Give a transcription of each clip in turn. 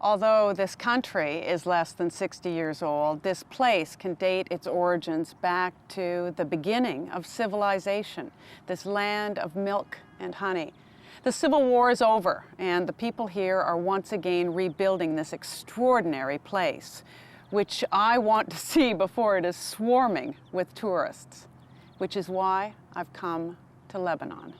Although this country is less than 60 years old, this place can date its origins back to the beginning of civilization, this land of milk and honey. The Civil War is over, and the people here are once again rebuilding this extraordinary place, which I want to see before it is swarming with tourists, which is why I've come to Lebanon.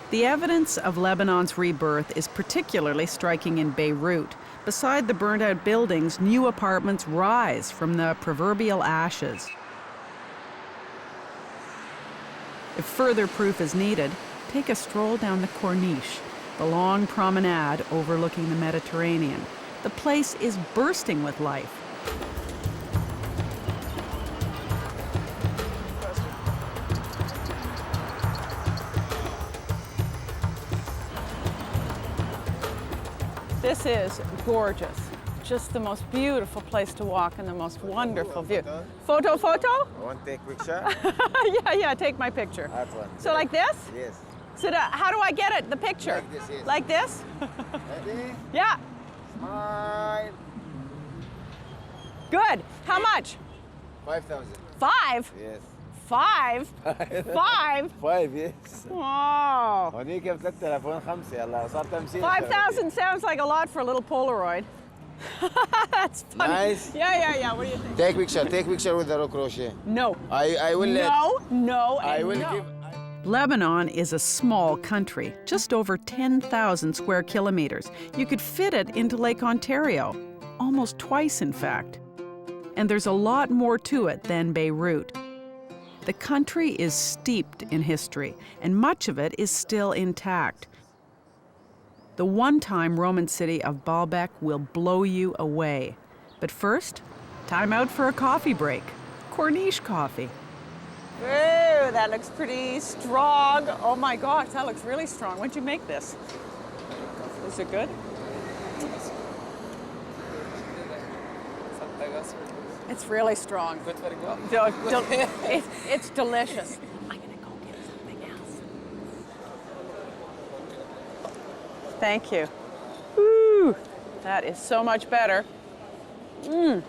The evidence of Lebanon's rebirth is particularly striking in Beirut. Beside the burnt-out buildings, new apartments rise from the proverbial ashes. If further proof is needed, take a stroll down the Corniche, the long promenade overlooking the Mediterranean. The place is bursting with life. This is gorgeous. Just the most beautiful place to walk and the most wonderful view. Photo? I want to take a quick shot? yeah, take my picture. That one. So like this? Yes. So how do I get it, the picture? Like this, yes. Like this? Ready? Yeah. Smile. Good. How much? 5,000. 5? Yes. 5? 5? 5 yes. Wow. هونيك ب 3000 5 يلا صار تمثيل. 5,000 sounds like a lot for a little Polaroid. That's funny. Nice. Yeah. What do you think? Take picture with the rock crochet. No. I will let. No, I will no. give. Lebanon is a small country, just over 10,000 square kilometers. You could fit it into Lake Ontario, almost twice in fact. And there's a lot more to it than Beirut. The country is steeped in history, and much of it is still intact. The one-time Roman city of Baalbek will blow you away. But first, time out for a coffee break. Corniche coffee. Whoa, that looks pretty strong. Oh my gosh, that looks really strong. When'd you make this? Is it good? It's really strong. It's delicious. I'm gonna go get something else. Thank you. Woo, that is so much better. You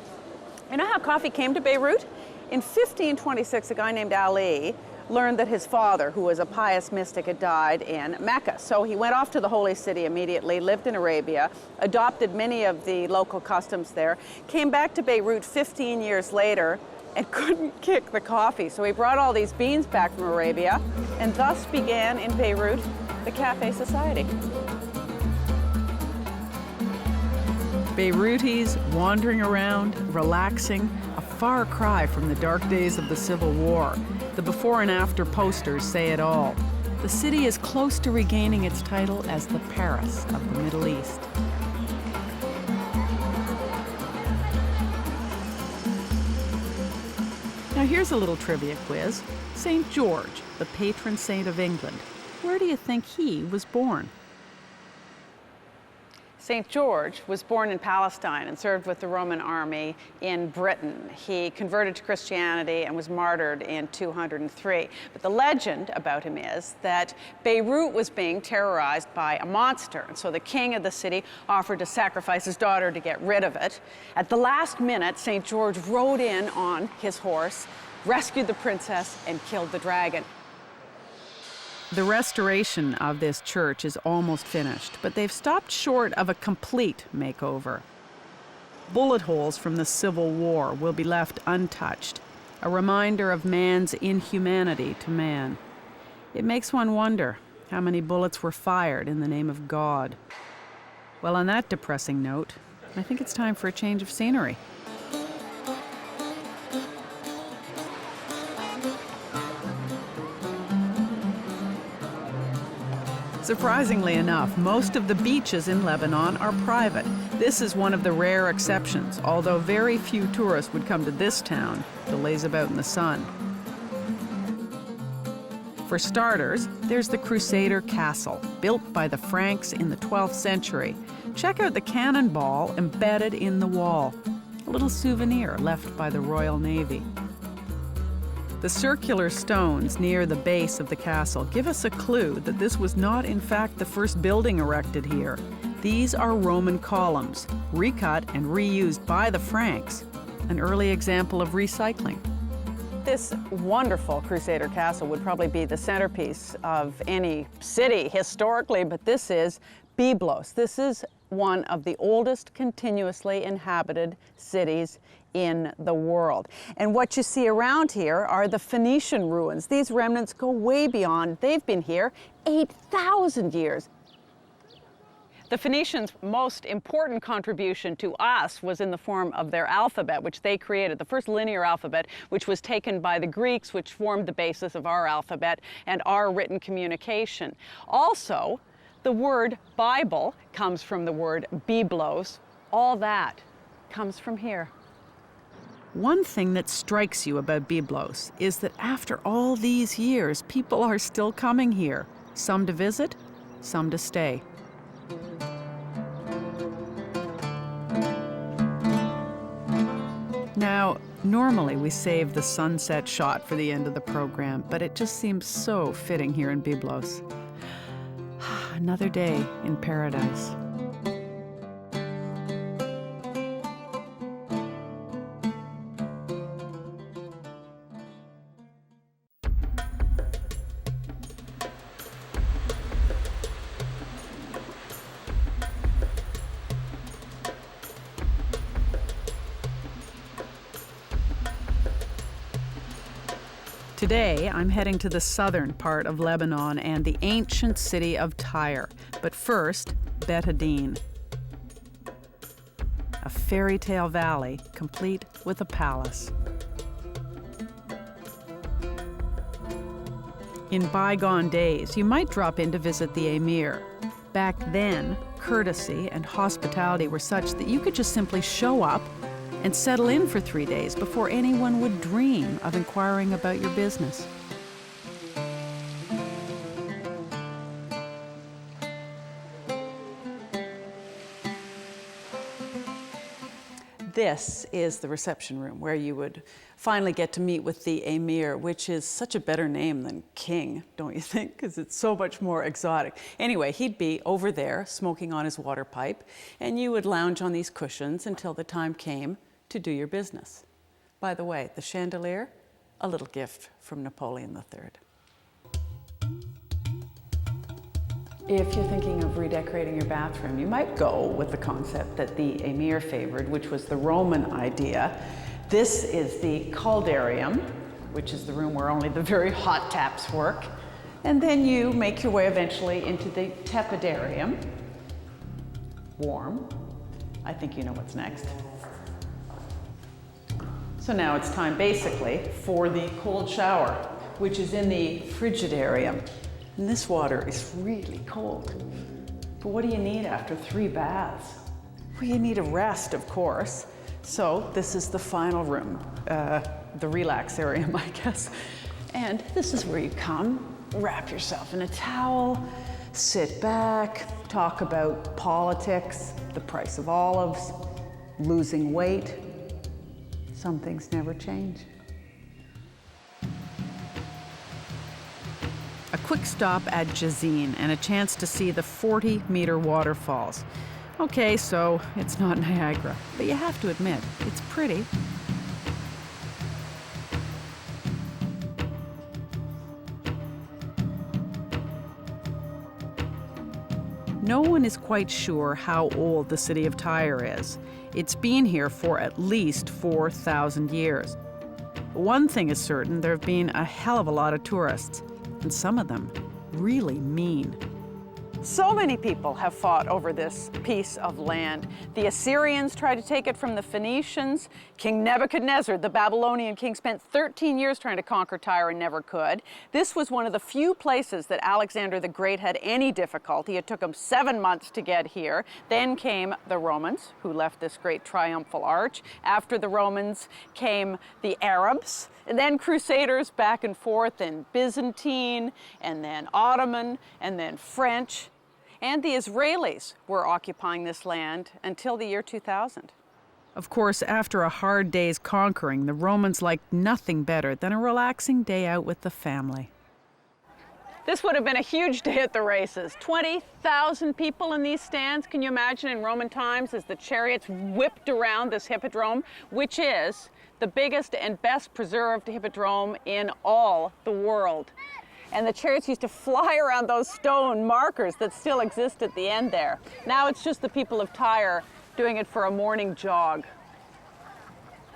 know how coffee came to Beirut? In 1526, a guy named Ali learned that his father, who was a pious mystic, had died in Mecca. So he went off to the holy city immediately, lived in Arabia, adopted many of the local customs there, came back to Beirut 15 years later and couldn't kick the coffee. So he brought all these beans back from Arabia, and thus began in Beirut the Cafe Society. Beirutis wandering around, relaxing, a far cry from the dark days of the Civil War. The before and after posters say it all. The city is close to regaining its title as the Paris of the Middle East. Now here's a little trivia quiz. St. George, the patron saint of England. Where do you think he was born? St. George was born in Palestine and served with the Roman army in Britain. He converted to Christianity and was martyred in 203. But the legend about him is that Beirut was being terrorized by a monster, and so the king of the city offered to sacrifice his daughter to get rid of it. At the last minute, St. George rode in on his horse, rescued the princess, and killed the dragon. The restoration of this church is almost finished, but they've stopped short of a complete makeover. Bullet holes from the Civil War will be left untouched, a reminder of man's inhumanity to man. It makes one wonder how many bullets were fired in the name of God. Well, on that depressing note, I think it's time for a change of scenery. Surprisingly enough, most of the beaches in Lebanon are private. This is one of the rare exceptions, although very few tourists would come to this town to laze about in the sun. For starters, there's the Crusader Castle, built by the Franks in the 12th century. Check out the cannonball embedded in the wall, a little souvenir left by the Royal Navy. The circular stones near the base of the castle give us a clue that this was not, in fact, the first building erected here. These are Roman columns, recut and reused by the Franks, an early example of recycling. This wonderful Crusader castle would probably be the centerpiece of any city historically, but this is Byblos. This is one of the oldest continuously inhabited cities in the world. And what you see around here are the Phoenician ruins. These remnants go way beyond. They've been here 8,000 years. The Phoenicians' most important contribution to us was in the form of their alphabet, which they created, the first linear alphabet, which was taken by the Greeks, which formed the basis of our alphabet and our written communication. Also, the word Bible comes from the word Byblos. All that comes from here. One thing that strikes you about Byblos is that after all these years, people are still coming here, some to visit, some to stay. Now, normally we save the sunset shot for the end of the program, but it just seems so fitting here in Byblos. Another day in paradise. Today, I'm heading to the southern part of Lebanon and the ancient city of Tyre. But first, Bet Hadin, a fairy tale valley complete with a palace. In bygone days, you might drop in to visit the emir. Back then, courtesy and hospitality were such that you could just simply show up and settle in for 3 days before anyone would dream of inquiring about your business. This is the reception room where you would finally get to meet with the emir, which is such a better name than king, don't you think? Because it's so much more exotic. Anyway, he'd be over there smoking on his water pipe, and you would lounge on these cushions until the time came to do your business. By the way, the chandelier, a little gift from Napoleon III. If you're thinking of redecorating your bathroom, you might go with the concept that the emir favored, which was the Roman idea. This is the caldarium, which is the room where only the very hot taps work. And then you make your way eventually into the tepidarium. Warm. I think you know what's next. So now it's time basically for the cold shower, which is in the frigidarium. And this water is really cold. But what do you need after 3 baths? Well, you need a rest, of course. So this is the final room, the relaxarium, I guess. And this is where you come, wrap yourself in a towel, sit back, talk about politics, the price of olives, losing weight. Some things never change. A quick stop at Jazin and a chance to see the 40-meter waterfalls. Okay, so it's not Niagara, but you have to admit, it's pretty. No one is quite sure how old the city of Tyre is. It's been here for at least 4,000 years. One thing is certain, there have been a hell of a lot of tourists, and some of them really mean. So many people have fought over this piece of land. The Assyrians tried to take it from the Phoenicians. King Nebuchadnezzar, the Babylonian king, spent 13 years trying to conquer Tyre and never could. This was one of the few places that Alexander the Great had any difficulty. It took him 7 months to get here. Then came the Romans, who left this great triumphal arch. After the Romans came the Arabs, and then Crusaders back and forth, and Byzantine, and then Ottoman, and then French. And the Israelis were occupying this land until the year 2000. Of course, after a hard day's conquering, the Romans liked nothing better than a relaxing day out with the family. This would have been a huge day at the races. 20,000 people in these stands. Can you imagine in Roman times as the chariots whipped around this hippodrome, which is the biggest and best preserved hippodrome in all the world. And the chariots used to fly around those stone markers that still exist at the end there. Now it's just the people of Tyre doing it for a morning jog.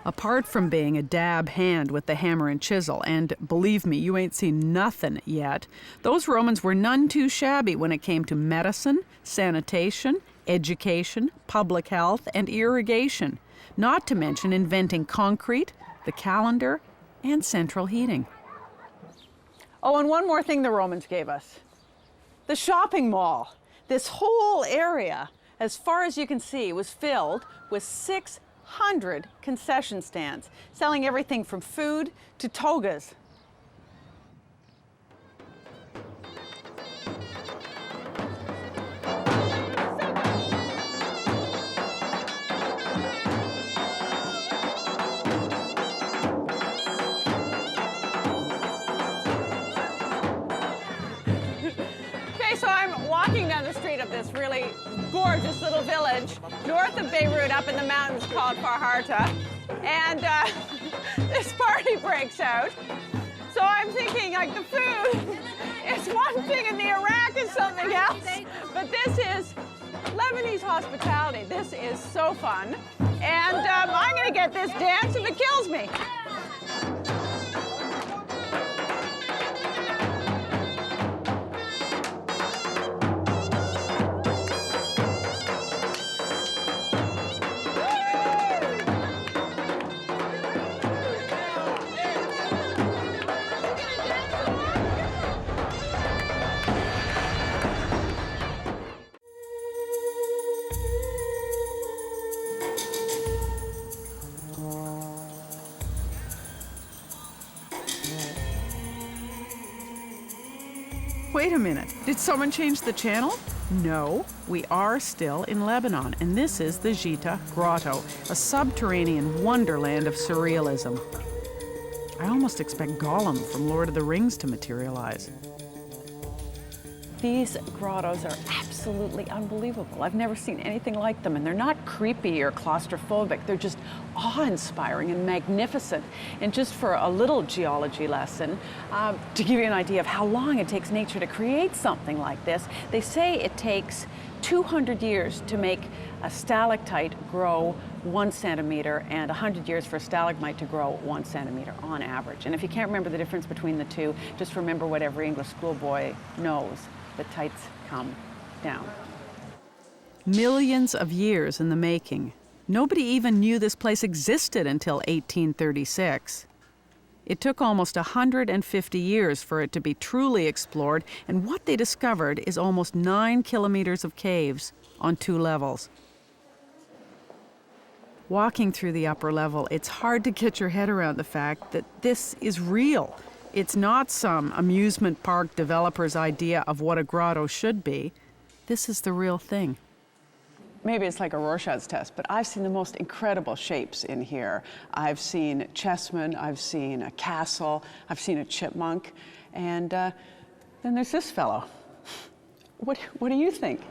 Apart from being a dab hand with the hammer and chisel, and believe me, you ain't seen nothing yet, those Romans were none too shabby when it came to medicine, sanitation, education, public health, and irrigation, not to mention inventing concrete, the calendar, and central heating. Oh, and one more thing the Romans gave us. The shopping mall. This whole area, as far as you can see, was filled with 600 concession stands, selling everything from food to togas. Walking down the street of this really gorgeous little village north of Beirut up in the mountains called Farharta, and this party breaks out. So I'm thinking, like, the food is one thing and the Iraq is something else, but this is Lebanese hospitality. This is so fun, and I'm gonna get this dance if it kills me. Wait a minute, did someone change the channel? No, we are still in Lebanon, and this is the Gita Grotto, a subterranean wonderland of surrealism. I almost expect Gollum from Lord of the Rings to materialize. These grottos are absolutely unbelievable. I've never seen anything like them, and they're not creepy or claustrophobic. They're just awe-inspiring and magnificent. And just for a little geology lesson, to give you an idea of how long it takes nature to create something like this, they say it takes 200 years to make a stalactite grow 1 centimeter and 100 years for a stalagmite to grow 1 centimeter on average. And if you can't remember the difference between the two, just remember what every English schoolboy knows. The tights come down. Millions of years in the making. Nobody even knew this place existed until 1836. It took almost 150 years for it to be truly explored, and what they discovered is almost 9 kilometers of caves on 2 levels. Walking through the upper level, it's hard to get your head around the fact that this is real. It's not some amusement park developer's idea of what a grotto should be. This is the real thing. Maybe it's like a Rorschach's test, but I've seen the most incredible shapes in here. I've seen chessmen, I've seen a castle, I've seen a chipmunk, and then there's this fellow. What do you think?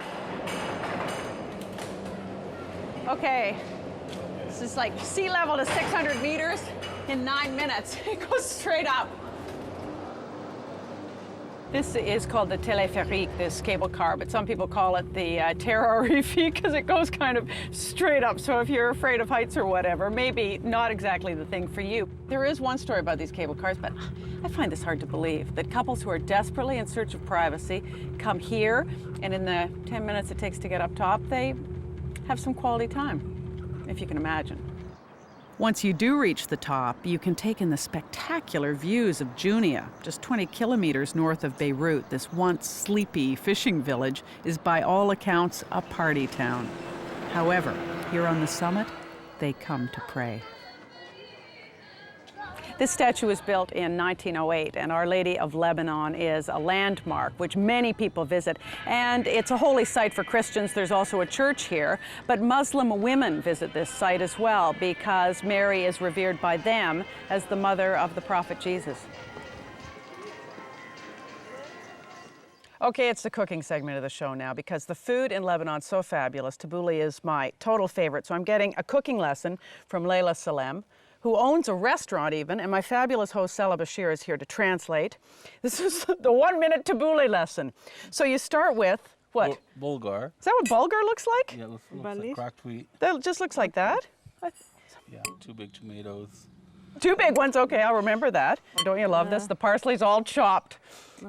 Okay, this is like sea level to 600 meters in 9 minutes. It goes straight up. This is called the téléphérique, this cable car, but some people call it the terror because it goes kind of straight up. So if you're afraid of heights or whatever, maybe not exactly the thing for you. There is one story about these cable cars, but I find this hard to believe, that couples who are desperately in search of privacy come here, and in the 10 minutes it takes to get up top, they have some quality time, if you can imagine. Once you do reach the top, you can take in the spectacular views of Junia. Just 20 kilometers north of Beirut, this once sleepy fishing village is by all accounts a party town. However, here on the summit, they come to pray. This statue was built in 1908, and Our Lady of Lebanon is a landmark which many people visit. And it's a holy site for Christians. There's also a church here, but Muslim women visit this site as well because Mary is revered by them as the mother of the prophet Jesus. Okay, it's the cooking segment of the show now because the food in Lebanon is so fabulous. Tabbouleh is my total favorite. So I'm getting a cooking lesson from Leila Salem, who owns a restaurant even, and my fabulous host, Salah Bashir, is here to translate. This is the 1-minute tabbouleh lesson. So you start with, what? Bulgur. Is that what bulgur looks like? Yeah, it looks like cracked wheat. That just looks like that? Yeah, 2 big tomatoes. 2 big ones, okay, I'll remember that. Don't you love this? The parsley's all chopped,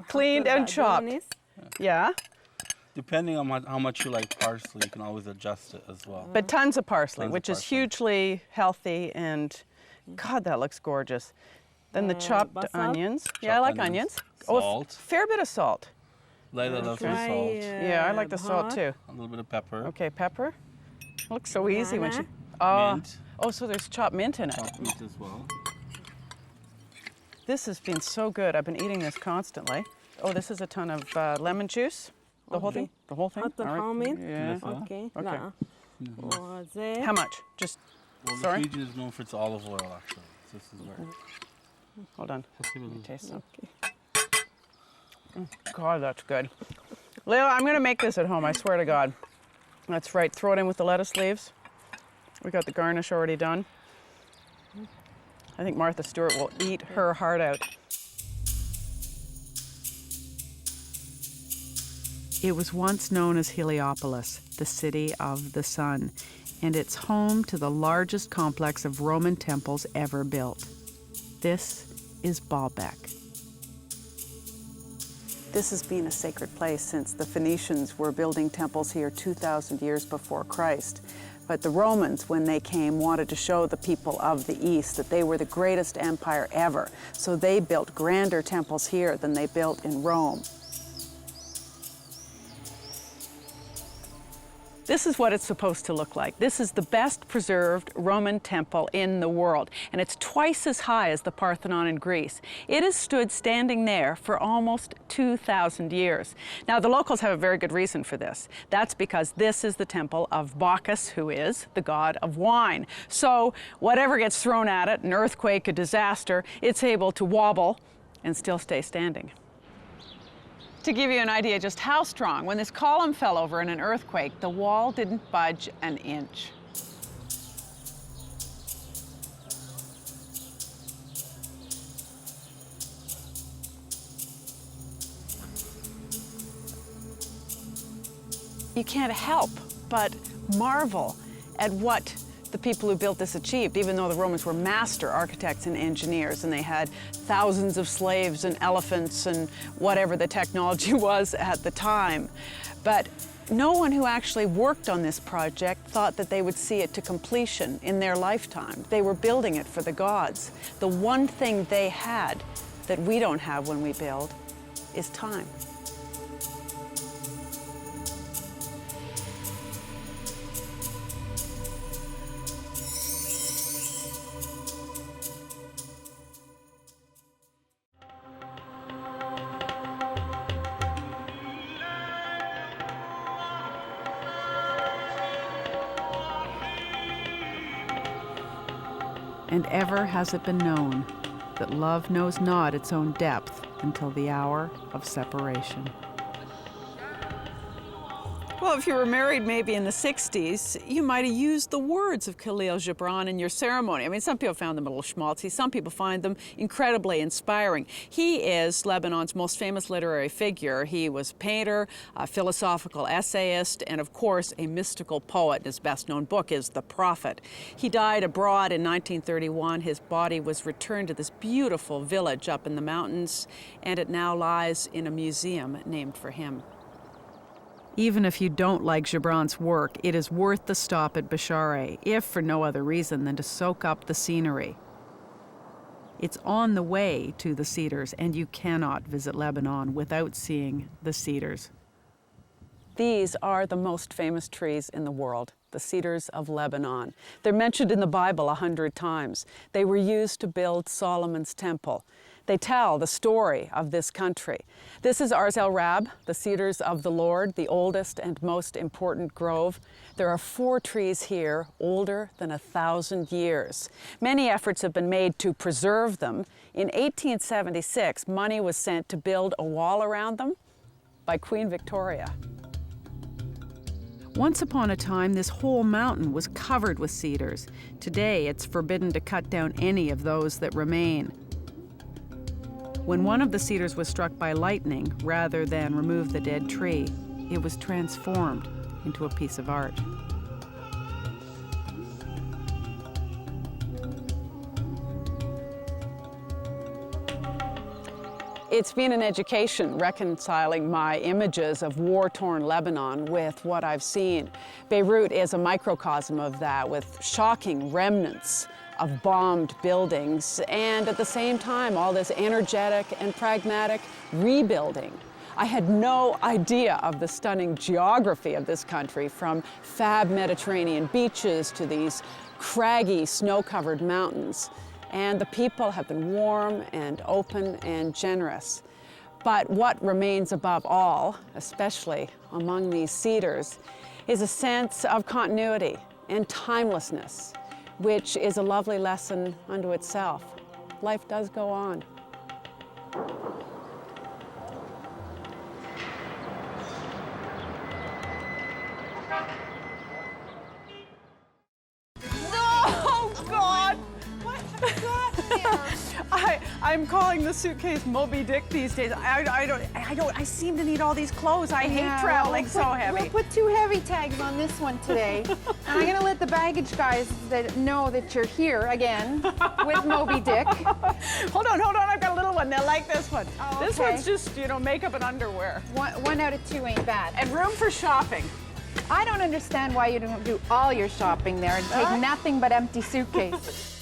cleaned and chopped. Yeah? Depending on how much you like parsley, you can always adjust it as well. But tons of parsley, which is parsley. hugely healthy, and God, that looks gorgeous. Then the chopped onions. Yeah, I like onions. Salt. Fair bit of salt. Layla loves her salt. Yeah, I like the salt too. A little bit of pepper. Okay, pepper. Looks so easy when she. Mint. Oh, so there's chopped mint in it. Chopped mint as well. This has been so good. I've been eating this constantly. Oh, this is a ton of lemon juice. The whole thing? The whole thing? The All right. whole mint? Yeah. Okay. Okay. How much? Just. Well, Sorry? the region is known for its olive oil, actually. So this is where. Hold on. Let's see what Let me it taste some. God, that's good. Leila, I'm going to make this at home, I swear to God. That's right. Throw it in with the lettuce leaves. We got the garnish already done. I think Martha Stewart will eat her heart out. It was once known as Heliopolis, the city of the sun, and it's home to the largest complex of Roman temples ever built. This is Baalbek. This has been a sacred place since the Phoenicians were building temples here 2,000 years before Christ. But the Romans, when they came, wanted to show the people of the East that they were the greatest empire ever. So they built grander temples here than they built in Rome. This is what it's supposed to look like. This is the best preserved Roman temple in the world, and it's twice as high as the Parthenon in Greece. It has stood standing there for almost 2,000 years. Now, the locals have a very good reason for this. That's because this is the temple of Bacchus, who is the god of wine. So whatever gets thrown at it, an earthquake, a disaster, it's able to wobble and still stay standing. To give you an idea just how strong, when this column fell over in an earthquake, the wall didn't budge an inch. You can't help but marvel at what the people who built this achieved, even though the Romans were master architects and engineers, and they had thousands of slaves and elephants and whatever the technology was at the time. But no one who actually worked on this project thought that they would see it to completion in their lifetime. They were building it for the gods. The one thing they had that we don't have when we build is time. And ever has it been known that love knows not its own depth until the hour of separation. Well, if you were married maybe in the 60s, you might have used the words of Khalil Gibran in your ceremony. I mean, some people found them a little schmaltzy. Some people find them incredibly inspiring. He is Lebanon's most famous literary figure. He was a painter, a philosophical essayist, and of course, a mystical poet. His best-known book is The Prophet. He died abroad in 1931. His body was returned to this beautiful village up in the mountains, and it now lies in a museum named for him. Even if you don't like Gibran's work, it is worth the stop at Bishare, if for no other reason than to soak up the scenery. It's on the way to the Cedars, and you cannot visit Lebanon without seeing the Cedars. These are the most famous trees in the world, the Cedars of Lebanon. They're mentioned in the Bible 100 times. They were used to build Solomon's temple. They tell the story of this country. This is Arz El Rab, the Cedars of the Lord, the oldest and most important grove. There are 4 trees here, older than 1,000 years. Many efforts have been made to preserve them. In 1876, money was sent to build a wall around them by Queen Victoria. Once upon a time, this whole mountain was covered with cedars. Today, it's forbidden to cut down any of those that remain. When one of the cedars was struck by lightning, rather than remove the dead tree, it was transformed into a piece of art. It's been an education reconciling my images of war-torn Lebanon with what I've seen. Beirut is a microcosm of that, with shocking remnants of bombed buildings, and at the same time, all this energetic and pragmatic rebuilding. I had no idea of the stunning geography of this country, from fab Mediterranean beaches to these craggy, snow-covered mountains. And the people have been warm and open and generous. But what remains above all, especially among these cedars, is a sense of continuity and timelessness, which is a lovely lesson unto itself. Life does go on. Oh, God! What have you got there? I'm calling the suitcase Moby Dick these days. I seem to need all these clothes. I hate traveling so heavy. We'll put 2 heavy tags on this one today. And I'm gonna let the baggage guys know that you're here again with Moby Dick. Hold on, I've got a little one. They'll like this one. Oh, This okay. one's just, makeup and underwear. One out of 2 ain't bad. And room for shopping. I don't understand why you don't do all your shopping there and take nothing but empty suitcases.